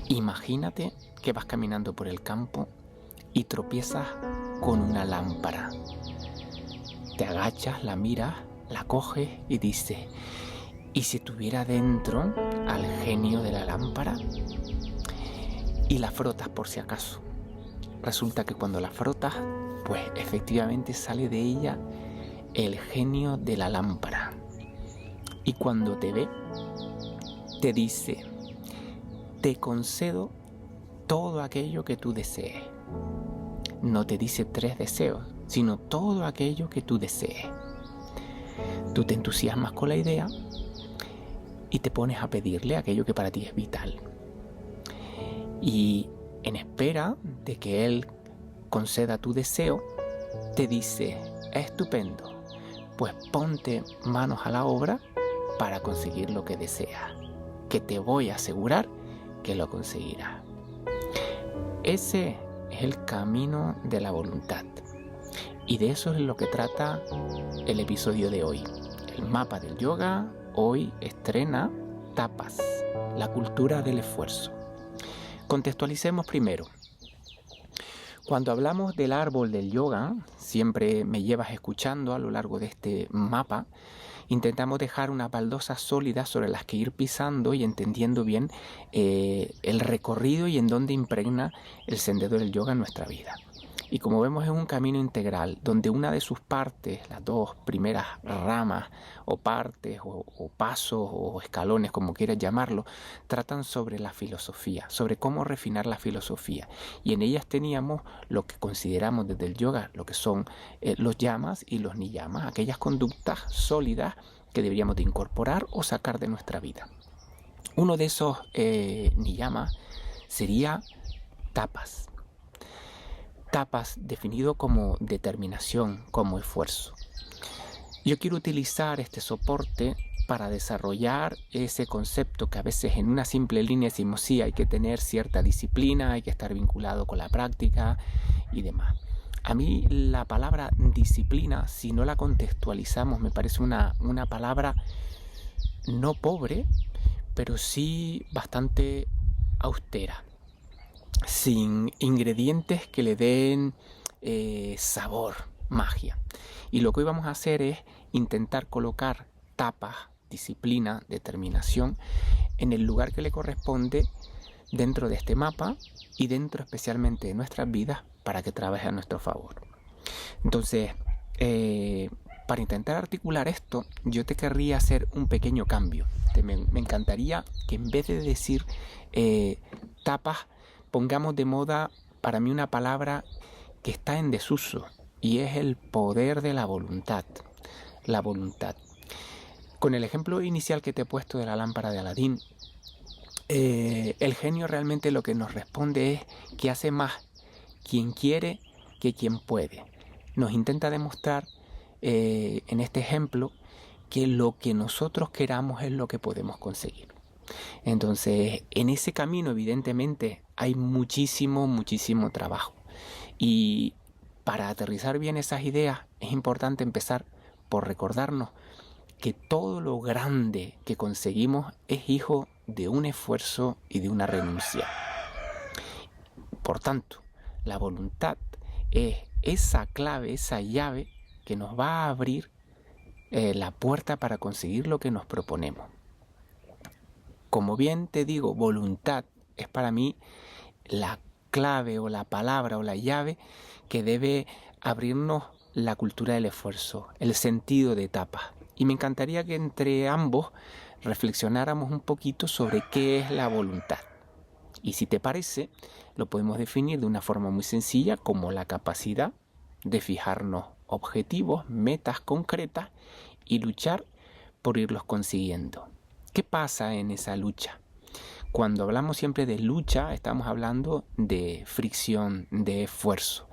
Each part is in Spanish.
Imagínate que vas caminando por el campo y tropiezas con una lámpara. Te agachas, la miras, la coges y dices: ¿y si tuviera dentro al genio de la lámpara? Y la frotas por si acaso. Resulta que cuando la frotas, pues efectivamente sale de ella el genio de la lámpara. Y cuando te ve, te dice: te concedo todo aquello que tú desees. No te dice 3 deseos, sino todo aquello que tú desees. Tú te entusiasmas con la idea y te pones a pedirle aquello que para ti es vital. Y en espera de que él conceda tu deseo, te dice: estupendo, pues ponte manos a la obra para conseguir lo que deseas, que te voy a asegurar que lo conseguirás. Ese es el camino de la voluntad. Y de eso es lo que trata el episodio de hoy. El mapa del yoga hoy estrena Tapas, la cultura del esfuerzo. Contextualicemos primero. Cuando hablamos del árbol del yoga, siempre me llevas escuchando a lo largo de este mapa, intentamos dejar unas baldosas sólidas sobre las que ir pisando y entendiendo bien el recorrido y en dónde impregna el sendero del yoga en nuestra vida. Y como vemos, es un camino integral donde una de sus partes, las 2 primeras ramas o partes o pasos o escalones, como quieras llamarlo, tratan sobre la filosofía, sobre cómo refinar la filosofía. Y en ellas teníamos lo que consideramos desde el yoga, lo que son los yamas y los niyamas, aquellas conductas sólidas que deberíamos de incorporar o sacar de nuestra vida. Uno de esos niyamas sería tapas. Tapas definido como determinación, como esfuerzo. Yo quiero utilizar este soporte para desarrollar ese concepto que a veces en una simple línea decimos: sí, hay que tener cierta disciplina, hay que estar vinculado con la práctica y demás. A mí la palabra disciplina, si no la contextualizamos, me parece una palabra no pobre, pero sí bastante austera, sin ingredientes que le den sabor, magia. Y lo que hoy vamos a hacer es intentar colocar tapas, disciplina, determinación en el lugar que le corresponde dentro de este mapa y dentro especialmente de nuestras vidas para que trabaje a nuestro favor. Entonces, para intentar articular esto, yo te querría hacer un pequeño cambio. Me encantaría que en vez de decir tapas, pongamos de moda para mí una palabra que está en desuso y es el poder de la voluntad. La voluntad. Con el ejemplo inicial que te he puesto de la lámpara de Aladín, el genio realmente lo que nos responde es que hace más quien quiere que quien puede. Nos intenta demostrar en este ejemplo que lo que nosotros queramos es lo que podemos conseguir. Entonces, en ese camino evidentemente hay muchísimo trabajo. Y para aterrizar bien esas ideas es importante empezar por recordarnos que todo lo grande que conseguimos es hijo de un esfuerzo y de una renuncia. Por tanto, la voluntad es esa clave, esa llave que nos va a abrir la puerta para conseguir lo que nos proponemos. Como bien te digo, voluntad es para mí la clave o la palabra o la llave que debe abrirnos la cultura del esfuerzo, el sentido de etapa. Y me encantaría que entre ambos reflexionáramos un poquito sobre qué es la voluntad. Y si te parece, lo podemos definir de una forma muy sencilla como la capacidad de fijarnos objetivos, metas concretas y luchar por irlos consiguiendo. ¿Qué pasa en esa lucha? Cuando hablamos siempre de lucha, estamos hablando de fricción, de esfuerzo.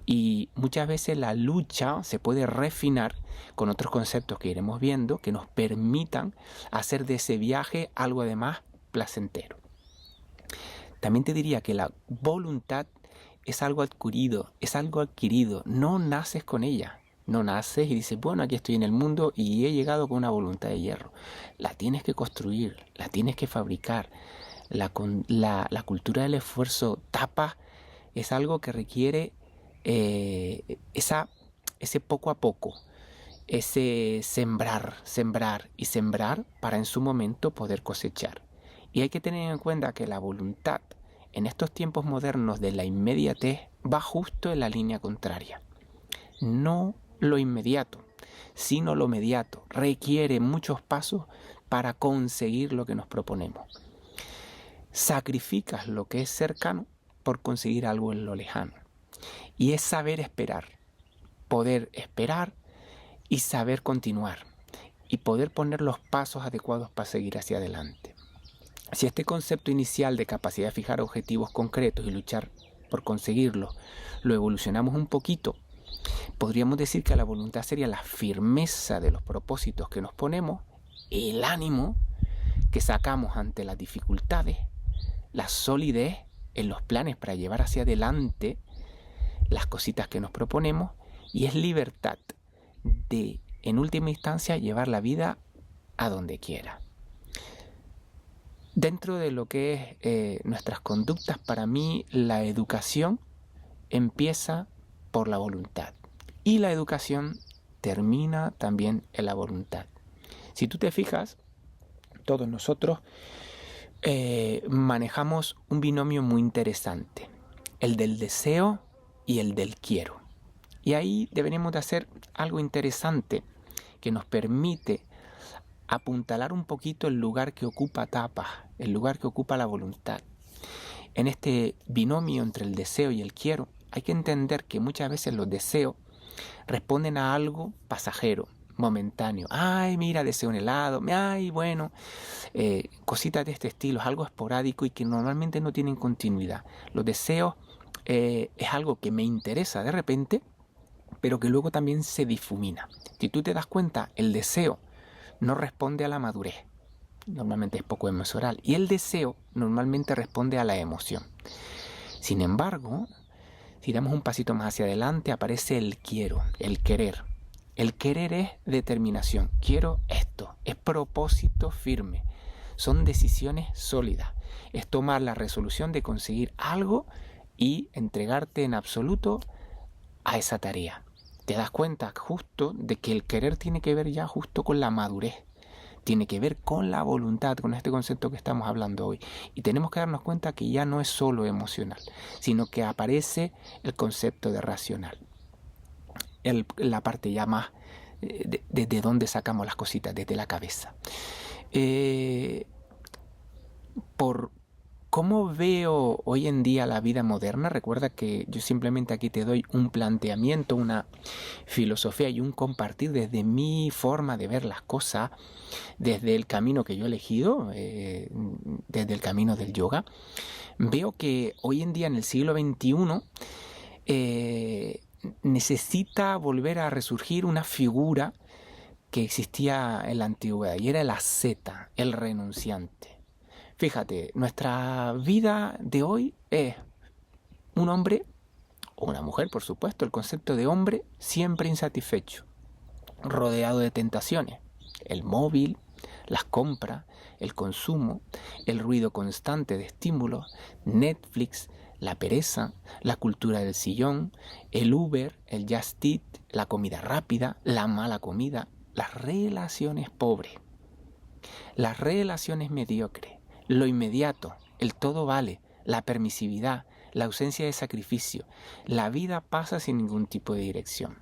Y muchas veces la lucha se puede refinar con otros conceptos que iremos viendo que nos permitan hacer de ese viaje algo además placentero. También te diría que la voluntad es algo adquirido, no naces con ella. No naces y dices, bueno, aquí estoy en el mundo y he llegado con una voluntad de hierro. La tienes que construir, la tienes que fabricar, La cultura del esfuerzo tapa es algo que requiere ese poco a poco, ese sembrar y sembrar para en su momento poder cosechar. Y hay que tener en cuenta que la voluntad en estos tiempos modernos de la inmediatez va justo en la línea contraria. No lo inmediato, sino lo mediato. Requiere muchos pasos para conseguir lo que nos proponemos. Sacrificas lo que es cercano por conseguir algo en lo lejano. Y es saber esperar, poder esperar y saber continuar y poder poner los pasos adecuados para seguir hacia adelante. Si este concepto inicial de capacidad de fijar objetivos concretos y luchar por conseguirlos lo evolucionamos un poquito, podríamos decir que la voluntad sería la firmeza de los propósitos que nos ponemos, el ánimo que sacamos ante las dificultades, la solidez en los planes para llevar hacia adelante las cositas que nos proponemos, y es libertad de, en última instancia, llevar la vida a donde quiera. Dentro de lo que es nuestras conductas, para mí la educación empieza por la voluntad y la educación termina también en la voluntad. Si tú te fijas, todos nosotros manejamos un binomio muy interesante, el del deseo y el del quiero. Y ahí deberíamos de hacer algo interesante que nos permite apuntalar un poquito el lugar que ocupa tapas, el lugar que ocupa la voluntad. En este binomio entre el deseo y el quiero, hay que entender que muchas veces los deseos responden a algo pasajero, momentáneo. Ay, mira, deseo un helado. Ay, bueno, cositas de este estilo, es algo esporádico y que normalmente no tienen continuidad. Los deseos es algo que me interesa de repente, pero que luego también se difumina. Si tú te das cuenta, el deseo no responde a la madurez, normalmente es poco emocional, y el deseo normalmente responde a la emoción. Sin embargo, si damos un pasito más hacia adelante, aparece el quiero, el querer. El querer es determinación, quiero esto, es propósito firme, son decisiones sólidas, es tomar la resolución de conseguir algo y entregarte en absoluto a esa tarea. Te das cuenta justo de que el querer tiene que ver ya justo con la madurez, tiene que ver con la voluntad, con este concepto que estamos hablando hoy. Y tenemos que darnos cuenta que ya no es solo emocional, sino que aparece el concepto de racional. La parte ya más de dónde sacamos las cositas, desde la cabeza. Por cómo veo hoy en día la vida moderna, recuerda que yo simplemente aquí te doy un planteamiento, una filosofía y un compartir desde mi forma de ver las cosas, desde el camino que yo he elegido, desde el camino del yoga. Veo que hoy en día en el siglo XXI necesita volver a resurgir una figura que existía en la antigüedad y era el asceta, el renunciante. Fíjate, nuestra vida de hoy es un hombre o una mujer, por supuesto, el concepto de hombre siempre insatisfecho, rodeado de tentaciones, el móvil, las compras, el consumo, el ruido constante de estímulos, Netflix, la pereza, la cultura del sillón, el Uber, el Just Eat, la comida rápida, la mala comida, las relaciones pobres, las relaciones mediocres, lo inmediato, el todo vale, la permisividad, la ausencia de sacrificio. La vida pasa sin ningún tipo de dirección.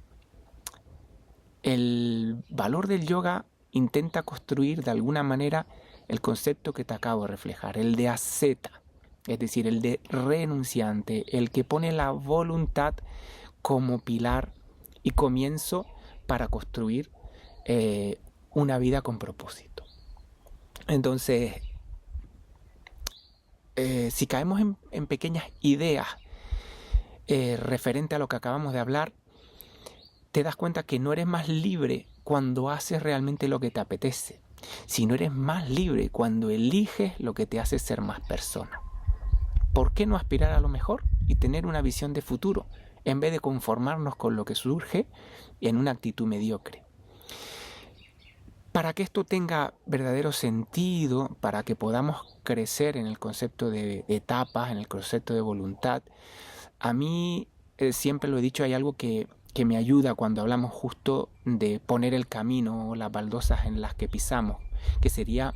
El valor del yoga intenta construir de alguna manera el concepto que te acabo de reflejar, el de asceta, es decir, el de renunciante, el que pone la voluntad como pilar y comienzo para construir una vida con propósito. Entonces, si caemos en pequeñas ideas referente a lo que acabamos de hablar, te das cuenta que no eres más libre cuando haces realmente lo que te apetece, sino eres más libre cuando eliges lo que te hace ser más persona. ¿Por qué no aspirar a lo mejor y tener una visión de futuro en vez de conformarnos con lo que surge en una actitud mediocre? Para que esto tenga verdadero sentido, para que podamos crecer en el concepto de etapas, en el concepto de voluntad, a mí siempre lo he dicho, hay algo que me ayuda cuando hablamos justo de poner el camino o las baldosas en las que pisamos, que sería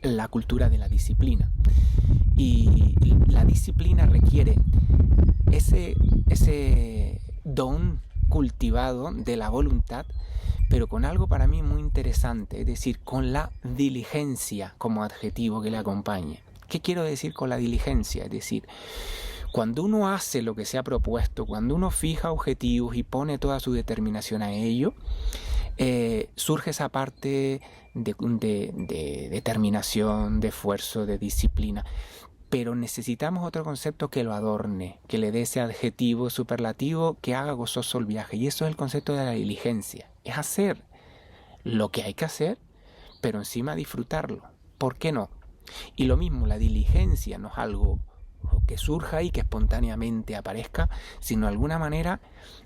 la cultura de la disciplina. Y la disciplina requiere ese don cultivado de la voluntad, pero con algo para mí muy interesante, es decir, con la diligencia como adjetivo que le acompañe. ¿Qué quiero decir con la diligencia? Es decir, cuando uno hace lo que se ha propuesto, cuando uno fija objetivos y pone toda su determinación a ello, surge esa parte de determinación, de esfuerzo, de disciplina. Pero necesitamos otro concepto que lo adorne, que le dé ese adjetivo superlativo que haga gozoso el viaje. Y eso es el concepto de la diligencia. Es hacer lo que hay que hacer, pero encima disfrutarlo. ¿Por qué no? Y lo mismo, la diligencia no es algo que surja y que espontáneamente aparezca, sino de alguna manera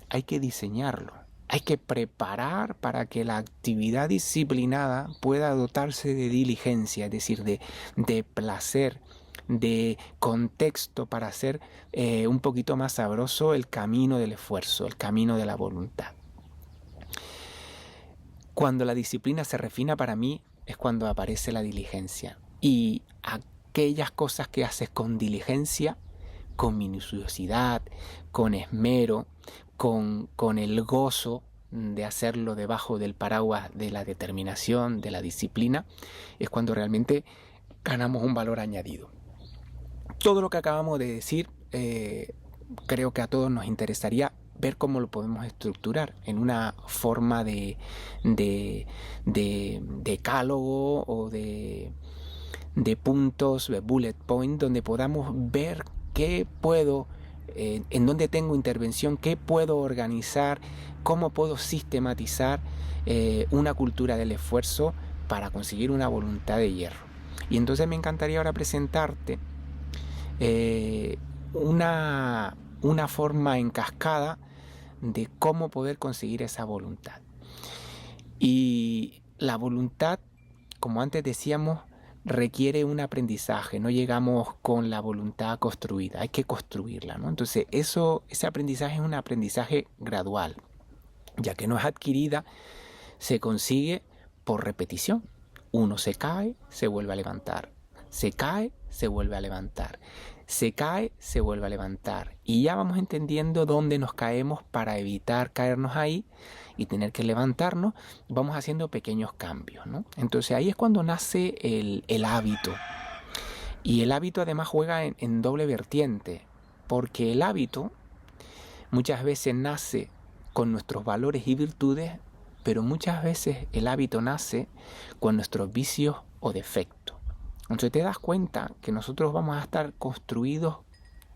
hay que diseñarlo. Hay que preparar para que la actividad disciplinada pueda dotarse de diligencia, es decir, de placer, de contexto para hacer un poquito más sabroso el camino del esfuerzo, el camino de la voluntad. Cuando la disciplina se refina, para mí es cuando aparece la diligencia. Y aquellas cosas que haces con diligencia, con minuciosidad, con esmero, con el gozo de hacerlo debajo del paraguas de la determinación, de la disciplina, es cuando realmente ganamos un valor añadido. Todo lo que acabamos de decir, creo que a todos nos interesaría ver cómo lo podemos estructurar en una forma de decálogo o de puntos, de bullet point, donde podamos ver qué puedo, en dónde tengo intervención, qué puedo organizar, cómo puedo sistematizar una cultura del esfuerzo para conseguir una voluntad de hierro. Y entonces me encantaría ahora presentarte una forma en cascada de cómo poder conseguir esa voluntad. Y la voluntad, como antes decíamos, requiere un aprendizaje. No llegamos con la voluntad construida, hay que construirla, ¿no? Entonces ese aprendizaje es un aprendizaje gradual, ya que no es adquirida, se consigue por repetición. Uno se cae, se vuelve a levantar, se cae, se vuelve a levantar, se cae, se vuelve a levantar, y ya vamos entendiendo dónde nos caemos para evitar caernos ahí y tener que levantarnos. Vamos haciendo pequeños cambios, ¿no? Entonces ahí es cuando nace el hábito, y el hábito además juega en doble vertiente, porque el hábito muchas veces nace con nuestros valores y virtudes, pero muchas veces el hábito nace con nuestros vicios o defectos. Entonces te das cuenta que nosotros vamos a estar construidos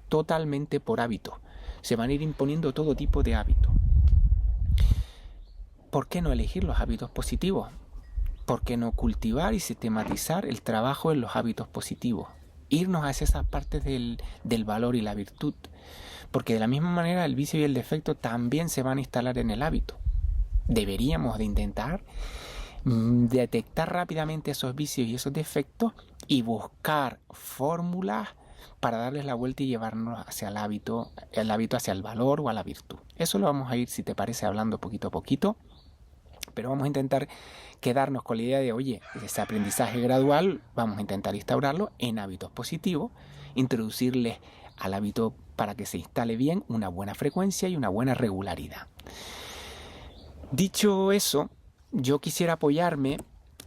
totalmente por hábitos. Se van a ir imponiendo todo tipo de hábitos. ¿Por qué no elegir los hábitos positivos? ¿Por qué no cultivar y sistematizar el trabajo en los hábitos positivos? Irnos hacia esas partes del valor y la virtud. Porque de la misma manera el vicio y el defecto también se van a instalar en el hábito. Deberíamos de intentar detectar rápidamente esos vicios y esos defectos y buscar fórmulas para darles la vuelta y llevarnos hacia el hábito hacia el valor o a la virtud. Eso lo vamos a ir, si te parece, hablando poquito a poquito, pero vamos a intentar quedarnos con la idea de, oye, ese aprendizaje gradual vamos a intentar instaurarlo en hábitos positivos, introducirles al hábito para que se instale bien una buena frecuencia y una buena regularidad. Dicho eso, yo quisiera apoyarme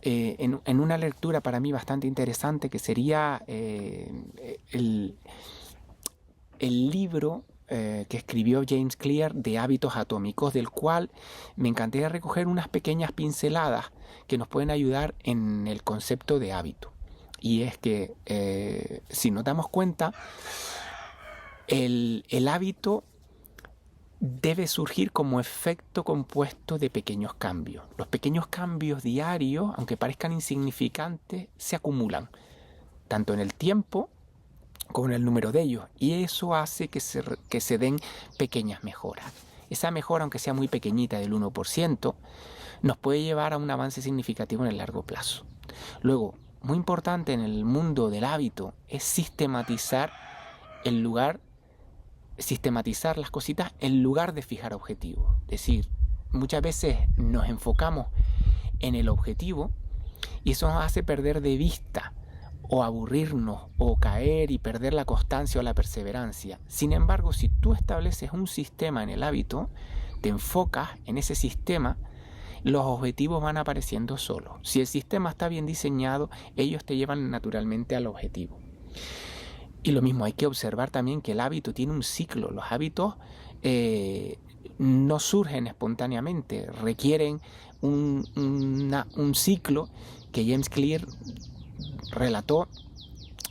en una lectura para mí bastante interesante, que sería el libro que escribió James Clear de Hábitos Atómicos, del cual me encantaría recoger unas pequeñas pinceladas que nos pueden ayudar en el concepto de hábito. Y es que si nos damos cuenta, el hábito debe surgir como efecto compuesto de pequeños cambios. Los pequeños cambios diarios, aunque parezcan insignificantes, se acumulan, tanto en el tiempo como en el número de ellos, y eso hace que se den pequeñas mejoras. Esa mejora, aunque sea muy pequeñita, del 1%, nos puede llevar a un avance significativo en el largo plazo. Luego, muy importante en el mundo del hábito es sistematizar las cositas en lugar de fijar objetivos. Es decir, muchas veces nos enfocamos en el objetivo y eso nos hace perder de vista o aburrirnos o caer y perder la constancia o la perseverancia. Sin embargo, si tú estableces un sistema en el hábito, te enfocas en ese sistema, los objetivos van apareciendo solos. Si el sistema está bien diseñado, ellos te llevan naturalmente al objetivo. Y lo mismo, hay que observar también que el hábito tiene un ciclo. Los hábitos no surgen espontáneamente, requieren un ciclo que James Clear relató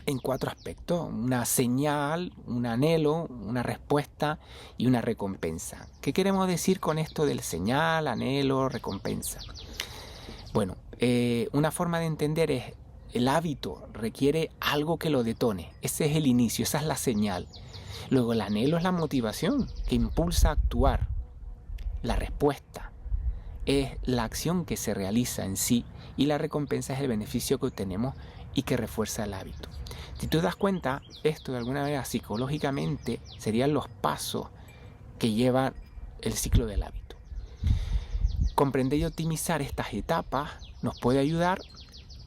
en 4 aspectos: una señal, un anhelo, una respuesta y una recompensa. ¿Qué queremos decir con esto del señal, anhelo, recompensa? Bueno, una forma de entender es: el hábito requiere algo que lo detone. Ese es el inicio, esa es la señal. Luego el anhelo es la motivación que impulsa a actuar. La respuesta es la acción que se realiza en sí, y la recompensa es el beneficio que obtenemos y que refuerza el hábito. Si tú das cuenta, esto de alguna manera psicológicamente serían los pasos que lleva el ciclo del hábito. Comprender y optimizar estas etapas nos puede ayudar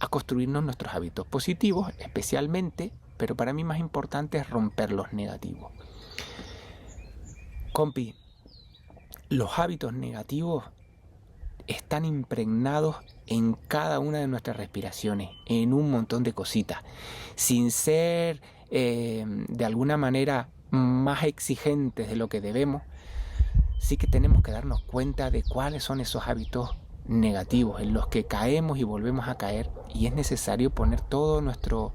a construirnos nuestros hábitos positivos, especialmente, pero para mí más importante es romper los negativos. Compi, los hábitos negativos están impregnados en cada una de nuestras respiraciones, en un montón de cositas, sin ser de alguna manera más exigentes de lo que debemos. Sí que tenemos que darnos cuenta de cuáles son esos hábitos negativos en los que caemos y volvemos a caer, y es necesario poner todo nuestro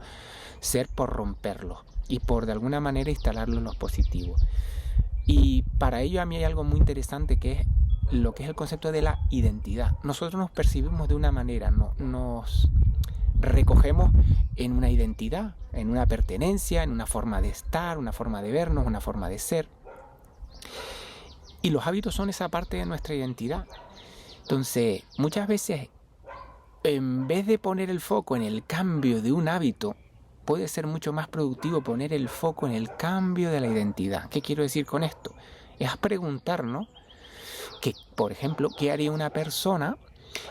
ser por romperlos y por de alguna manera instalarlos en los positivos. Y para ello a mí hay algo muy interesante que es lo que es el concepto de la identidad. Nosotros nos percibimos de una manera, nos recogemos en una identidad, en una pertenencia, en una forma de estar, una forma de vernos, una forma de ser. Y los hábitos son esa parte de nuestra identidad. Entonces, muchas veces, en vez de poner el foco en el cambio de un hábito, puede ser mucho más productivo poner el foco en el cambio de la identidad. ¿Qué quiero decir con esto? Es preguntarnos que, por ejemplo, ¿qué haría una persona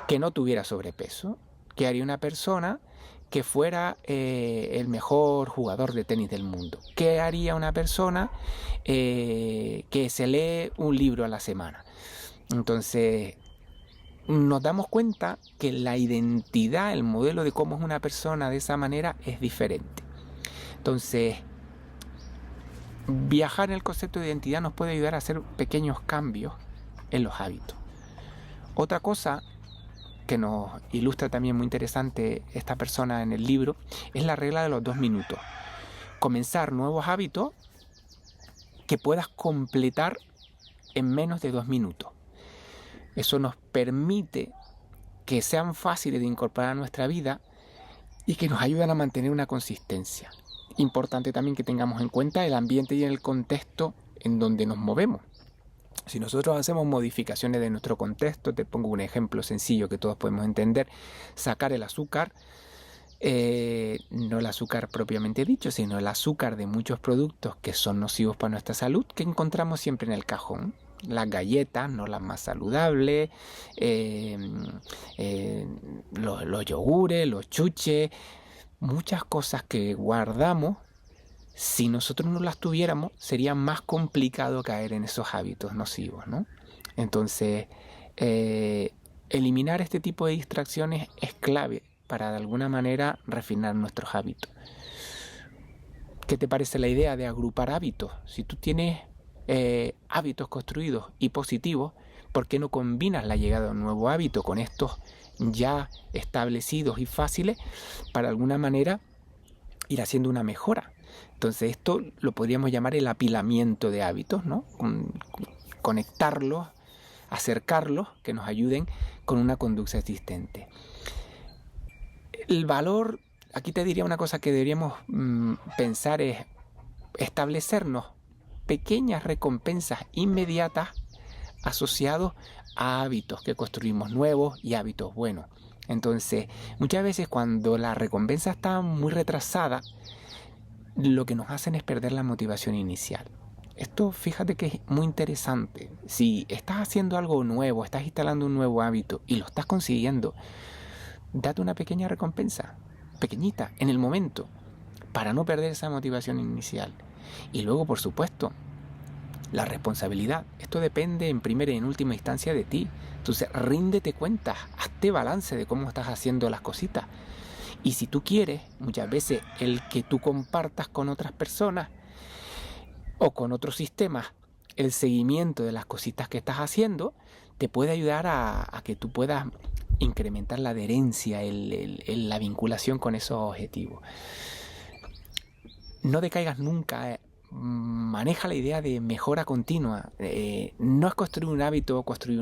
que no tuviera sobrepeso? ¿Qué haría una persona que fuera el mejor jugador de tenis del mundo? ¿Qué haría una persona que se lee un libro a la semana? Entonces, nos damos cuenta que la identidad, el modelo de cómo es una persona de esa manera es diferente. Entonces, viajar en el concepto de identidad nos puede ayudar a hacer pequeños cambios en los hábitos. Otra cosa que nos ilustra también muy interesante esta persona en el libro es la regla de los 2 minutos. Comenzar nuevos hábitos que puedas completar en menos de 2 minutos. Eso nos permite que sean fáciles de incorporar a nuestra vida y que nos ayudan a mantener una consistencia. Importante también que tengamos en cuenta el ambiente y el contexto en donde nos movemos. Si nosotros hacemos modificaciones de nuestro contexto, te pongo un ejemplo sencillo que todos podemos entender: sacar el azúcar, no el azúcar propiamente dicho, sino el azúcar de muchos productos que son nocivos para nuestra salud, que encontramos siempre en el cajón. Las galletas, no las más saludables, los yogures, los chuches, muchas cosas que guardamos. Si nosotros no las tuviéramos, sería más complicado caer en esos hábitos nocivos, ¿no? Entonces, eliminar este tipo de distracciones es clave para de alguna manera refinar nuestros hábitos. ¿Qué te parece la idea de agrupar hábitos? Si tú tienes hábitos construidos y positivos, ¿por qué no combinas la llegada de un nuevo hábito con estos ya establecidos y fáciles para de alguna manera ir haciendo una mejora? Entonces esto lo podríamos llamar el apilamiento de hábitos, ¿no? Conectarlos, acercarlos, que nos ayuden con una conducta existente. El valor, aquí te diría una cosa que deberíamos pensar, es establecernos pequeñas recompensas inmediatas asociadas hábitos que construimos nuevos y hábitos buenos. Entonces, muchas veces cuando la recompensa está muy retrasada, lo que nos hacen es perder la motivación inicial. Esto, fíjate que es muy interesante. Si estás haciendo algo nuevo, estás instalando un nuevo hábito y lo estás consiguiendo, date una pequeña recompensa, pequeñita, en el momento, para no perder esa motivación inicial. Y luego, por supuesto, la responsabilidad. Esto depende en primera y en última instancia de ti. Entonces, ríndete cuentas, hazte balance de cómo estás haciendo las cositas. Y si tú quieres, muchas veces el que tú compartas con otras personas o con otros sistemas el seguimiento de las cositas que estás haciendo, te puede ayudar a que tú puedas incrementar la adherencia, la vinculación con esos objetivos. No decaigas nunca. Maneja la idea de mejora continua. No es construir un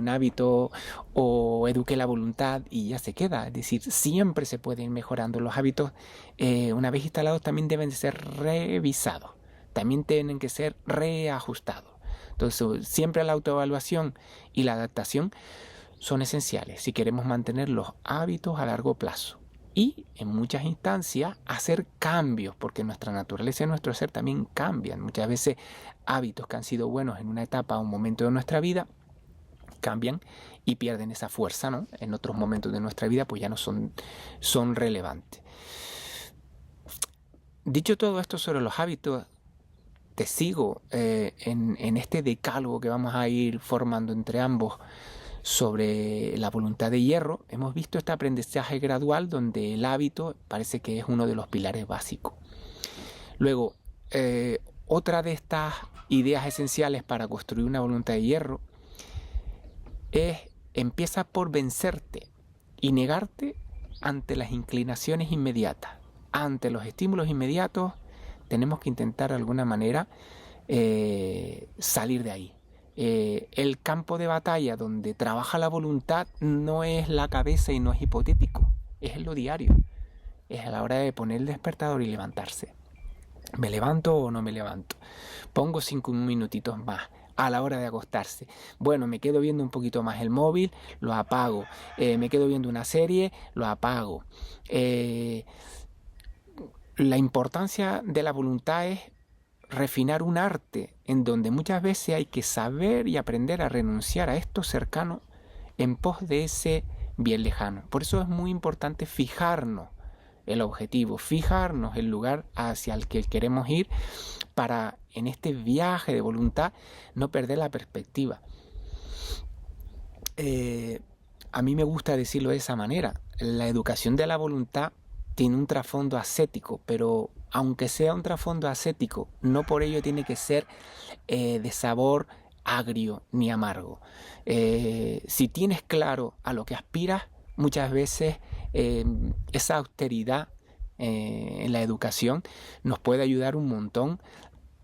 hábito o eduque la voluntad y ya se queda. Es decir, siempre se puede ir mejorando. Los hábitos, una vez instalados, también deben ser revisados. También tienen que ser reajustados. Entonces, siempre la autoevaluación y la adaptación son esenciales si queremos mantener los hábitos a largo plazo. Y en muchas instancias hacer cambios, porque nuestra naturaleza y nuestro ser también cambian. Muchas veces hábitos que han sido buenos en una etapa o un momento de nuestra vida cambian y pierden esa fuerza, ¿no? En otros momentos de nuestra vida pues ya no son relevantes. Dicho todo esto sobre los hábitos, te sigo en este decálogo que vamos a ir formando entre ambos sobre la voluntad de hierro. Hemos visto este aprendizaje gradual donde el hábito parece que es uno de los pilares básicos. Luego, otra de estas ideas esenciales para construir una voluntad de hierro es: empieza por vencerte y negarte ante las inclinaciones inmediatas. Ante los estímulos inmediatos tenemos que intentar de alguna manera salir de ahí. El campo de batalla donde trabaja la voluntad no es la cabeza y no es hipotético, es en lo diario, es a la hora de poner el despertador y levantarse. ¿Me levanto o no me levanto? Pongo 5 minutitos más. A la hora de acostarse, bueno, me quedo viendo un poquito más el móvil, lo apago. Me quedo viendo una serie, lo apago. La importancia de la voluntad es refinar un arte en donde muchas veces hay que saber y aprender a renunciar a esto cercano en pos de ese bien lejano. Por eso es muy importante fijarnos el objetivo, fijarnos el lugar hacia el que queremos ir para, en este viaje de voluntad, no perder la perspectiva. A mí me gusta decirlo de esa manera. La educación de la voluntad tiene un trasfondo ascético, pero aunque sea un trasfondo ascético, no por ello tiene que ser de sabor agrio ni amargo. Si tienes claro a lo que aspiras, muchas veces esa austeridad en la educación nos puede ayudar un montón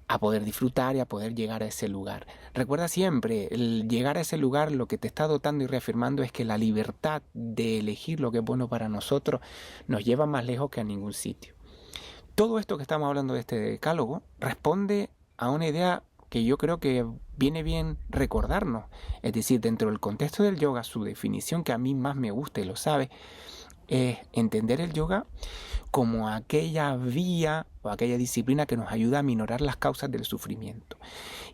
a poder disfrutar y a poder llegar a ese lugar. Recuerda siempre, el llegar a ese lugar lo que te está dotando y reafirmando es que la libertad de elegir lo que es bueno para nosotros nos lleva más lejos que a ningún sitio. Todo esto que estamos hablando de este decálogo responde a una idea que yo creo que viene bien recordarnos. Es decir, dentro del contexto del yoga, su definición que a mí más me gusta y lo sabe, es entender el yoga como aquella vía o aquella disciplina que nos ayuda a minorar las causas del sufrimiento.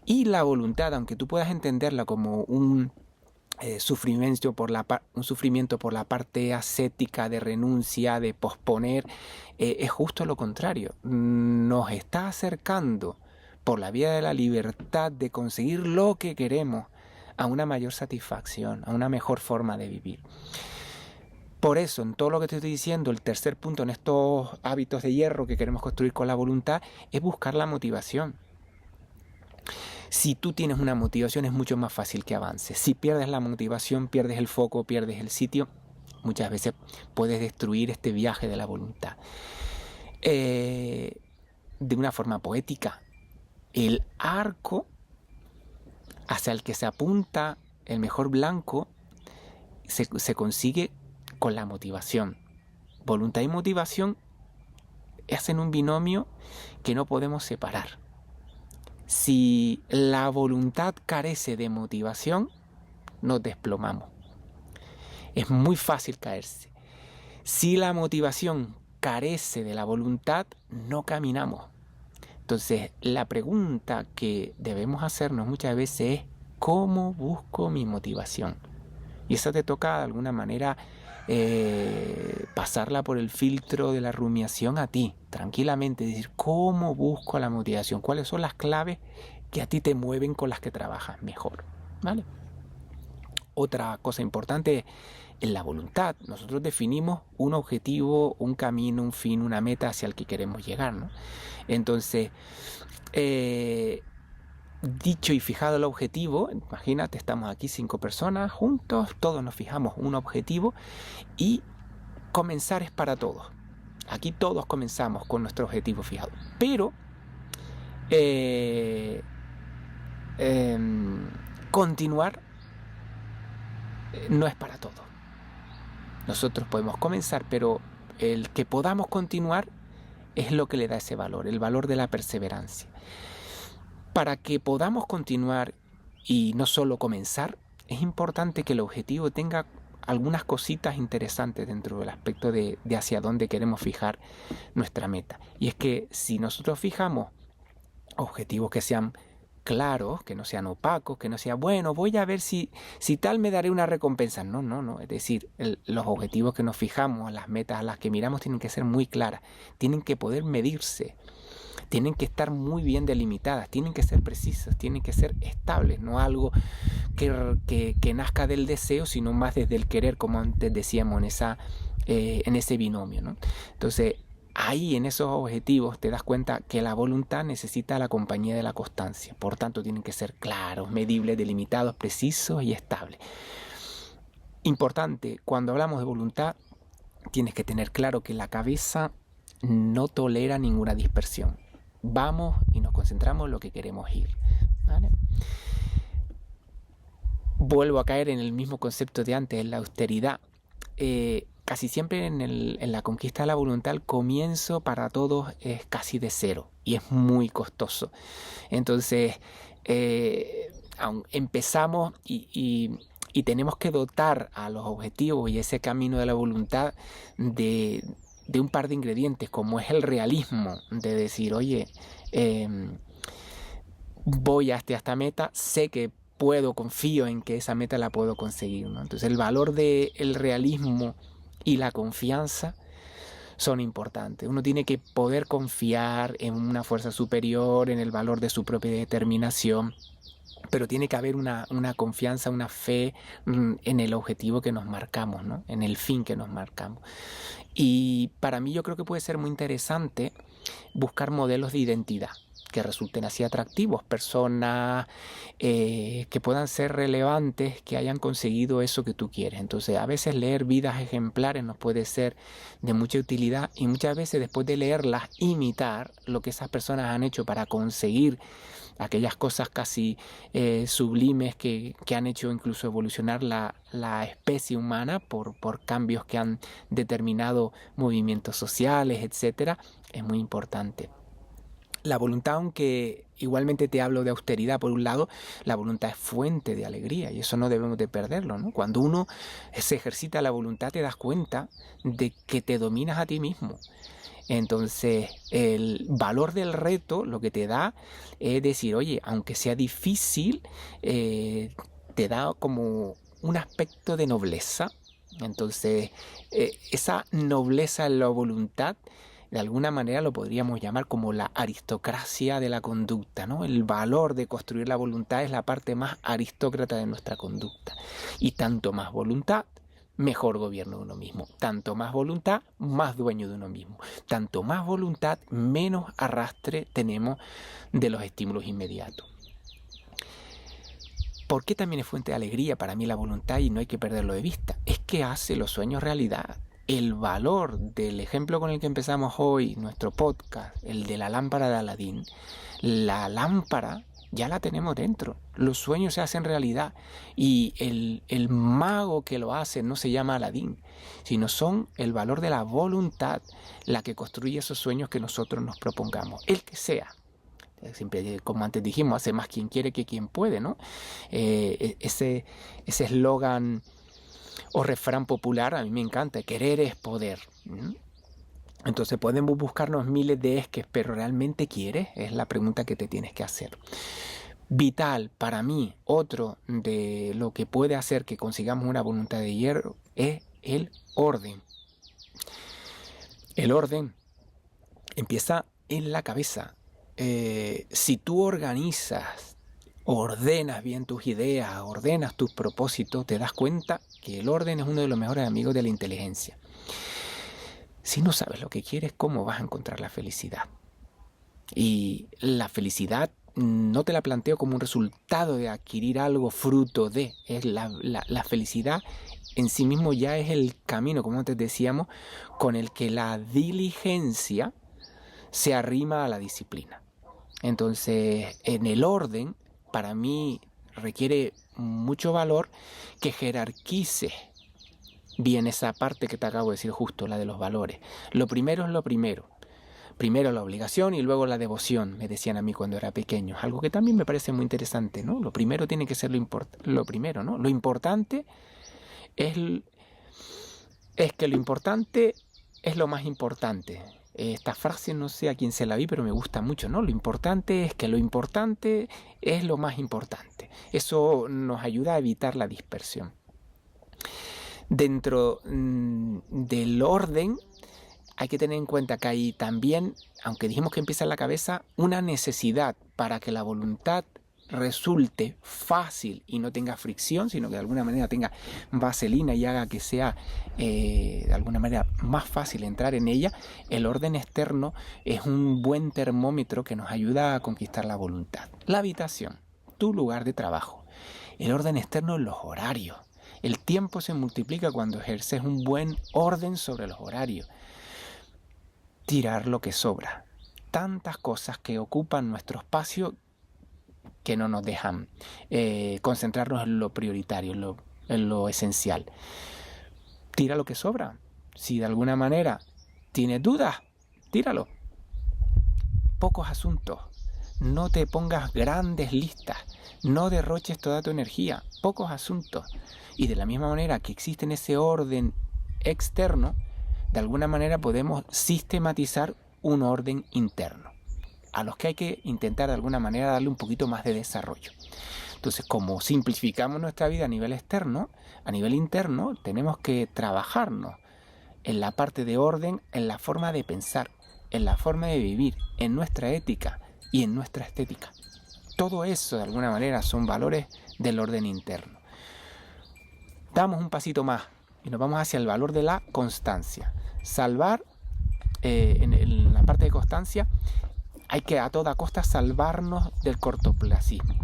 Y la voluntad, aunque tú puedas entenderla como un sufrimiento por la parte ascética, de renuncia, de posponer, es justo lo contrario. Nos está acercando por la vía de la libertad de conseguir lo que queremos a una mayor satisfacción, a una mejor forma de vivir. Por eso, en todo lo que te estoy diciendo, el tercer punto en estos hábitos de hierro que queremos construir con la voluntad es buscar la motivación. Si tú tienes una motivación es mucho más fácil que avances. Si pierdes la motivación, pierdes el foco, pierdes el sitio, muchas veces puedes destruir este viaje de la voluntad. De una forma poética, el arco hacia el que se apunta el mejor blanco se consigue con la motivación. Voluntad y motivación hacen un binomio que no podemos separar. Si la voluntad carece de motivación, nos desplomamos. Es muy fácil caerse. Si la motivación carece de la voluntad, no caminamos. Entonces, la pregunta que debemos hacernos muchas veces es: ¿cómo busco mi motivación? Y eso te toca de alguna manera pasarla por el filtro de la rumiación a ti, tranquilamente, decir: ¿cómo busco la motivación? ¿Cuáles son las claves que a ti te mueven, con las que trabajas mejor? ¿Vale? Otra cosa importante es la voluntad. Nosotros definimos un objetivo, un camino, un fin, una meta hacia el que queremos llegar, ¿no? Entonces, dicho y fijado el objetivo, imagínate, estamos aquí 5 personas juntos, todos nos fijamos un objetivo y comenzar es para todos. Aquí todos comenzamos con nuestro objetivo fijado, pero continuar no es para todos. Nosotros podemos comenzar, pero el que podamos continuar es lo que le da ese valor, el valor de la perseverancia. Para que podamos continuar y no solo comenzar, es importante que el objetivo tenga algunas cositas interesantes dentro del aspecto de hacia dónde queremos fijar nuestra meta. Y es que si nosotros fijamos objetivos que sean claros, que no sean opacos, que no sea, bueno, voy a ver si tal me daré una recompensa. No. Es decir, los objetivos que nos fijamos, las metas a las que miramos tienen que ser muy claras, tienen que poder medirse, tienen que estar muy bien delimitadas, tienen que ser precisas, tienen que ser estables, no algo que nazca del deseo, sino más desde el querer, como antes decíamos en ese binomio, ¿no? Entonces, ahí en esos objetivos te das cuenta que la voluntad necesita la compañía de la constancia. Por tanto, tienen que ser claros, medibles, delimitados, precisos y estables. Importante, cuando hablamos de voluntad, tienes que tener claro que la cabeza no tolera ninguna dispersión. Vamos y nos concentramos en lo que queremos ir, ¿vale? Vuelvo a caer en el mismo concepto de antes, en la austeridad. Casi siempre en la conquista de la voluntad, el comienzo para todos es casi de cero y es muy costoso. Entonces, empezamos y tenemos que dotar a los objetivos y ese camino de la voluntad de un par de ingredientes, como es el realismo, de decir, oye, voy hasta esta meta, sé que confío en que esa meta la puedo conseguir, ¿no? Entonces el valor del realismo y la confianza son importantes. Uno tiene que poder confiar en una fuerza superior, en el valor de su propia determinación, pero tiene que haber una confianza, una fe en el objetivo que nos marcamos, ¿no? En el fin que nos marcamos. Y para mí yo creo que puede ser muy interesante buscar modelos de identidad que resulten así atractivos, personas que puedan ser relevantes, que hayan conseguido eso que tú quieres. Entonces, a veces leer vidas ejemplares nos puede ser de mucha utilidad y muchas veces después de leerlas, imitar lo que esas personas han hecho para conseguir aquellas cosas casi sublimes que han hecho incluso evolucionar la especie humana por cambios que han determinado movimientos sociales, etcétera, es muy importante. La voluntad, aunque igualmente te hablo de austeridad por un lado, la voluntad es fuente de alegría y eso no debemos de perderlo, ¿no? Cuando uno se ejercita la voluntad te das cuenta de que te dominas a ti mismo. Entonces el valor del reto lo que te da es decir, oye, aunque sea difícil, te da como un aspecto de nobleza. Entonces esa nobleza en la voluntad, de alguna manera lo podríamos llamar como la aristocracia de la conducta, ¿no? El valor de construir la voluntad es la parte más aristócrata de nuestra conducta. Y tanto más voluntad, mejor gobierno de uno mismo. Tanto más voluntad, más dueño de uno mismo. Tanto más voluntad, menos arrastre tenemos de los estímulos inmediatos. ¿Por qué también es fuente de alegría para mí la voluntad y no hay que perderlo de vista? Es que hace los sueños realidad. El valor del ejemplo con el que empezamos hoy, nuestro podcast, el de la lámpara de Aladín, la lámpara ya la tenemos dentro. Los sueños se hacen realidad y el mago que lo hace no se llama Aladín, sino son el valor de la voluntad la que construye esos sueños que nosotros nos propongamos, el que sea. Siempre, como antes dijimos, hace más quien quiere que quien puede, ¿no? Ese eslogan o refrán popular a mí me encanta, querer es poder. Entonces podemos buscarnos miles de esques, pero ¿realmente quieres? Es la pregunta que te tienes que hacer. Vital para mí, otro de lo que puede hacer que consigamos una voluntad de hierro es el orden. El orden empieza en la cabeza. Si tú ordenas bien tus ideas, ordenas tus propósitos, te das cuenta que el orden es uno de los mejores amigos de la inteligencia. Si no sabes lo que quieres, ¿cómo vas a encontrar la felicidad? Y la felicidad no te la planteo como un resultado de adquirir algo fruto de. Es la felicidad en sí mismo ya es el camino, como antes decíamos, con el que la diligencia se arrima a la disciplina. Entonces, en el orden, para mí requiere mucho valor que jerarquices bien esa parte que te acabo de decir justo, la de los valores. Lo primero es lo primero. Primero la obligación y luego la devoción, me decían a mí cuando era pequeño. Algo que también me parece muy interesante, ¿no? Lo primero tiene que ser lo primero, ¿no? Lo importante es que lo importante es lo más importante. Esta frase no sé a quién se la vi, pero me gusta mucho, ¿no? Lo importante es que lo importante es lo más importante. Eso nos ayuda a evitar la dispersión. Dentro del orden hay que tener en cuenta que hay también, aunque dijimos que empieza en la cabeza, una necesidad para que la voluntad resulte fácil y no tenga fricción, sino que de alguna manera tenga vaselina y haga que sea de alguna manera más fácil entrar en ella. El orden externo es un buen termómetro que nos ayuda a conquistar la voluntad. La habitación, tu lugar de trabajo. El orden externo en los horarios. El tiempo se multiplica cuando ejerces un buen orden sobre los horarios. Tirar lo que sobra. Tantas cosas que ocupan nuestro espacio que no nos dejan concentrarnos en lo prioritario, en lo esencial. Tira lo que sobra. Si de alguna manera tienes dudas, tíralo. Pocos asuntos. No te pongas grandes listas. No derroches toda tu energía. Pocos asuntos. Y de la misma manera que existe en ese orden externo, de alguna manera podemos sistematizar un orden interno, a los que hay que intentar de alguna manera darle un poquito más de desarrollo. Entonces, como simplificamos nuestra vida a nivel externo, a nivel interno, tenemos que trabajarnos en la parte de orden, en la forma de pensar, en la forma de vivir, en nuestra ética y en nuestra estética. Todo eso, de alguna manera, son valores del orden interno. Damos un pasito más y nos vamos hacia el valor de la constancia. Salvar, en la parte de constancia, hay que a toda costa salvarnos del cortoplacismo.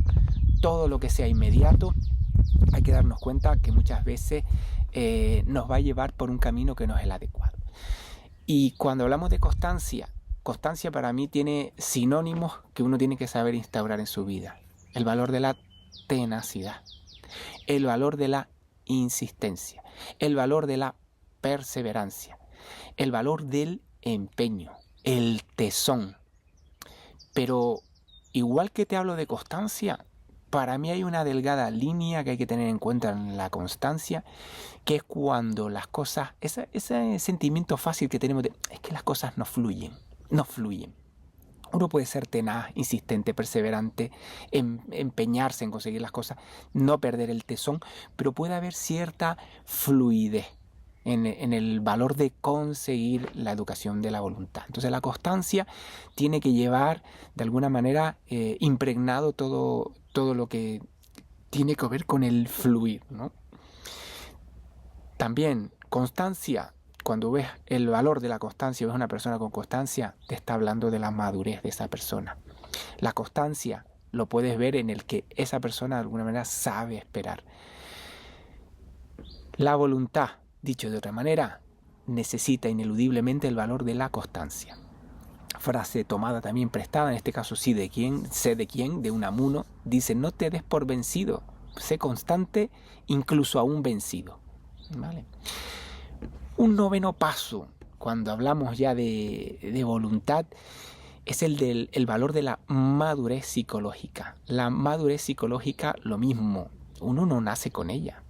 Todo lo que sea inmediato, hay que darnos cuenta que muchas veces nos va a llevar por un camino que no es el adecuado. Y cuando hablamos de constancia, constancia para mí tiene sinónimos que uno tiene que saber instaurar en su vida. El valor de la tenacidad, el valor de la insistencia, el valor de la perseverancia, el valor del empeño, el tesón. Pero igual que te hablo de constancia, para mí hay una delgada línea que hay que tener en cuenta en la constancia, que es cuando las cosas, ese sentimiento fácil que tenemos de es que las cosas no fluyen. Uno puede ser tenaz, insistente, perseverante, empeñarse en conseguir las cosas, no perder el tesón, pero puede haber cierta fluidez en el valor de conseguir la educación de la voluntad. Entonces la constancia tiene que llevar de alguna manera impregnado todo lo que tiene que ver con el fluir, ¿no? También constancia. Cuando ves el valor de la constancia, ves una persona con constancia, te está hablando de la madurez de esa persona. La constancia lo puedes ver en el que esa persona de alguna manera sabe esperar. La voluntad, dicho de otra manera, necesita ineludiblemente el valor de la constancia. Frase tomada también prestada, en este caso sí de quién, sé de quién, de Unamuno, dice: no te des por vencido, sé constante incluso aún vencido. ¿Vale? Un noveno paso, cuando hablamos ya de voluntad, es el valor de la madurez psicológica. La madurez psicológica, lo mismo, uno no nace con ella.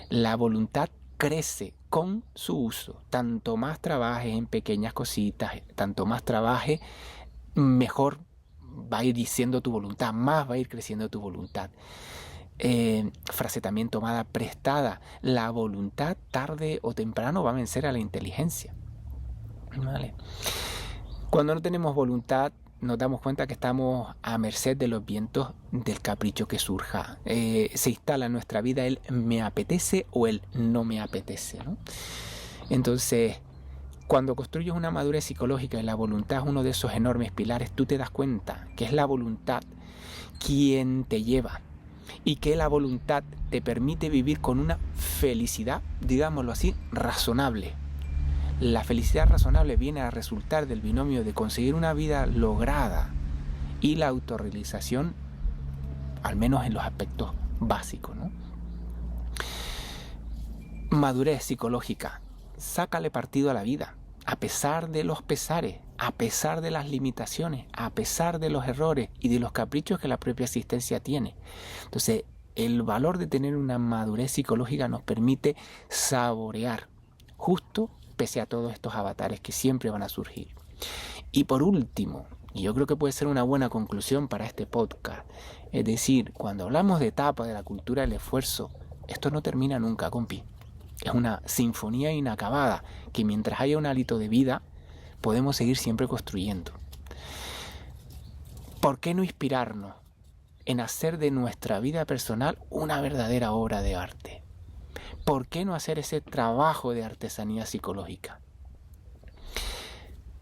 La voluntad crece con su uso. Tanto más trabajes en pequeñas cositas, tanto más trabajes, mejor va a ir diciendo tu voluntad, más va a ir creciendo tu voluntad. Frase también tomada prestada: la voluntad tarde o temprano va a vencer a la inteligencia. ¿Vale? Cuando no tenemos voluntad, nos damos cuenta que estamos a merced de los vientos del capricho que surja. Se instala en nuestra vida el me apetece o el no me apetece, ¿no? Entonces, cuando construyes una madurez psicológica y la voluntad es uno de esos enormes pilares, tú te das cuenta que es la voluntad quien te lleva y que la voluntad te permite vivir con una felicidad, digámoslo así, razonable. La felicidad razonable viene a resultar del binomio de conseguir una vida lograda y la autorrealización, al menos en los aspectos básicos, ¿no? Madurez psicológica. Sácale partido a la vida, a pesar de los pesares, a pesar de las limitaciones, a pesar de los errores y de los caprichos que la propia existencia tiene. Entonces, el valor de tener una madurez psicológica nos permite saborear justo pese a todos estos avatares que siempre van a surgir. Y por último, y yo creo que puede ser una buena conclusión para este podcast, es decir, cuando hablamos de etapa de la cultura del esfuerzo, esto no termina nunca, compi. Es una sinfonía inacabada que mientras haya un hálito de vida podemos seguir siempre construyendo. ¿Por qué no inspirarnos en hacer de nuestra vida personal una verdadera obra de arte? ¿Por qué no hacer ese trabajo de artesanía psicológica?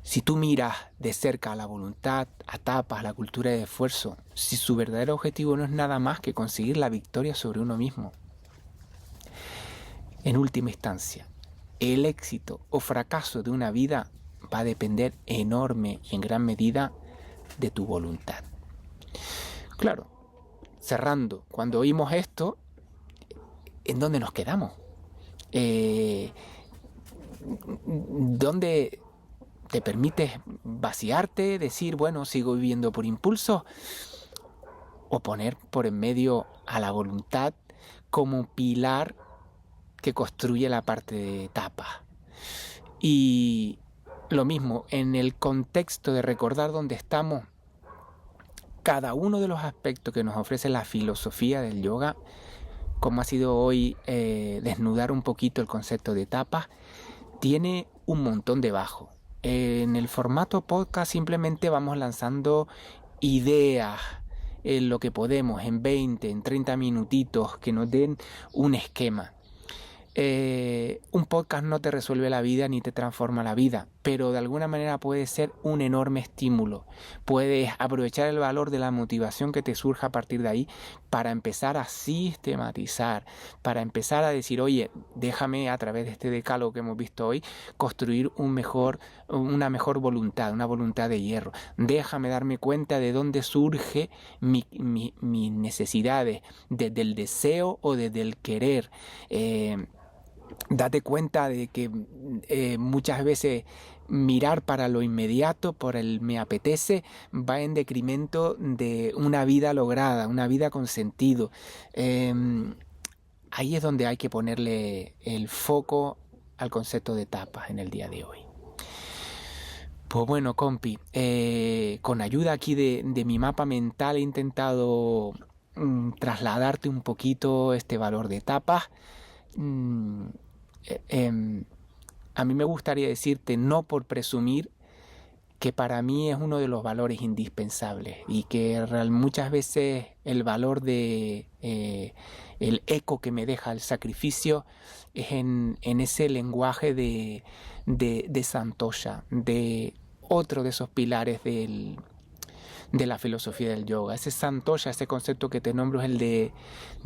Si tú miras de cerca a la voluntad, a tapas, a la cultura de esfuerzo, si su verdadero objetivo no es nada más que conseguir la victoria sobre uno mismo, en última instancia, el éxito o fracaso de una vida va a depender enorme y en gran medida de tu voluntad. Claro, cerrando, cuando oímos esto, ¿en dónde nos quedamos? ¿Dónde te permites vaciarte, decir, bueno, sigo viviendo por impulso? O poner por en medio a la voluntad como pilar que construye la parte de etapa. Y lo mismo, en el contexto de recordar dónde estamos, cada uno de los aspectos que nos ofrece la filosofía del yoga, como ha sido hoy desnudar un poquito el concepto de etapas, tiene un montón debajo. En el formato podcast simplemente vamos lanzando ideas en lo que podemos, en 20, en 30 minutitos, que nos den un esquema. Un podcast no te resuelve la vida ni te transforma la vida, pero de alguna manera puede ser un enorme estímulo. Puedes aprovechar el valor de la motivación que te surja a partir de ahí para empezar a sistematizar, para empezar a decir, oye, déjame a través de este decálogo que hemos visto hoy construir una mejor voluntad, una voluntad de hierro. Déjame darme cuenta de dónde surge mis necesidades, desde el deseo o desde el querer. Date cuenta de que muchas veces mirar para lo inmediato, por el me apetece, va en decremento de una vida lograda, una vida con sentido. Ahí es donde hay que ponerle el foco al concepto de etapas en el día de hoy. Pues bueno, compi, con ayuda aquí de mi mapa mental he intentado trasladarte un poquito este valor de etapas. A mí me gustaría decirte, no por presumir, que para mí es uno de los valores indispensables y que muchas veces el valor de el eco que me deja el sacrificio es en ese lenguaje de Santosha, de otro de esos pilares de la filosofía del yoga. Ese Santosha, ese concepto que te nombro, es el de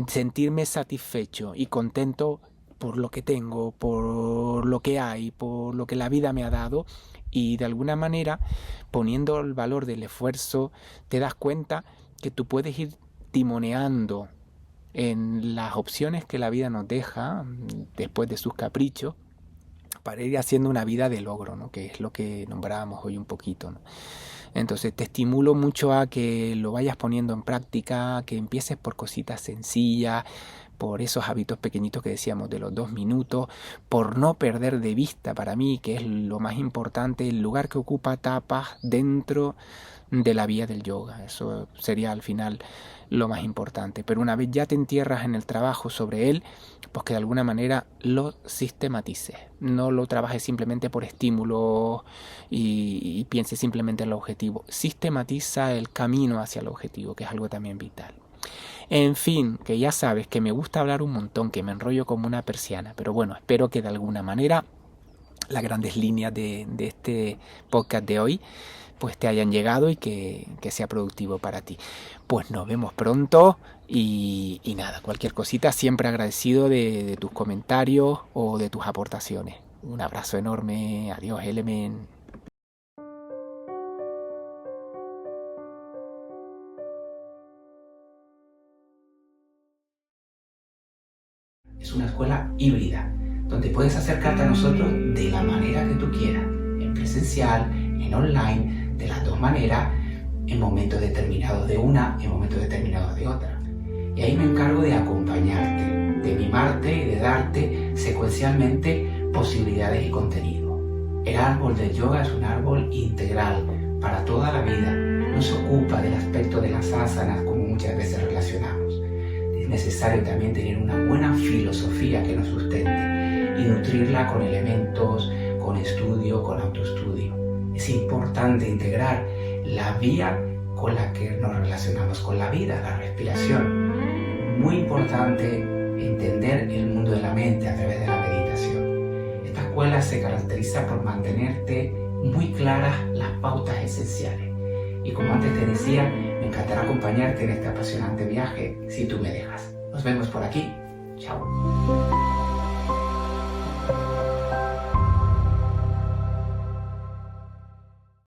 sentirme satisfecho y contento por lo que tengo, por lo que hay, por lo que la vida me ha dado, y de alguna manera, poniendo el valor del esfuerzo, te das cuenta que tú puedes ir timoneando en las opciones que la vida nos deja después de sus caprichos, para ir haciendo una vida de logro, ¿no? Que es lo que nombrábamos hoy un poquito, ¿no? Entonces te estimulo mucho a que lo vayas poniendo en práctica, que empieces por cositas sencillas, por esos hábitos pequeñitos que decíamos de los 2 minutos, por no perder de vista para mí, que es lo más importante, el lugar que ocupa tapas dentro de la vía del yoga. Eso sería al final lo más importante. Pero una vez ya te entierras en el trabajo sobre él, pues que de alguna manera lo sistematices. No lo trabajes simplemente por estímulos y pienses simplemente en el objetivo. Sistematiza el camino hacia el objetivo, que es algo también vital. En fin, que ya sabes que me gusta hablar un montón, que me enrollo como una persiana, pero bueno, espero que de alguna manera las grandes líneas de este podcast de hoy pues te hayan llegado y que sea productivo para ti. Pues nos vemos pronto y nada, cualquier cosita, siempre agradecido de tus comentarios o de tus aportaciones. Un abrazo enorme, adiós Element. Es una escuela híbrida, donde puedes acercarte a nosotros de la manera que tú quieras, en presencial, en online, de las dos maneras, en momentos determinados de una, en momentos determinados de otra. Y ahí me encargo de acompañarte, de mimarte y de darte secuencialmente posibilidades y contenido. El árbol del yoga es un árbol integral para toda la vida. No se ocupa del aspecto de las asanas como muchas veces relacionamos. Es necesario también tener una buena filosofía que nos sustente y nutrirla con elementos, con estudio, con autoestudio. Es importante integrar la vía con la que nos relacionamos con la vida, la respiración. Muy importante entender el mundo de la mente a través de la meditación. Esta escuela se caracteriza por mantenerte muy claras las pautas esenciales. Y como antes te decía, me encantará acompañarte en este apasionante viaje si tú me dejas. Nos vemos por aquí. Chao.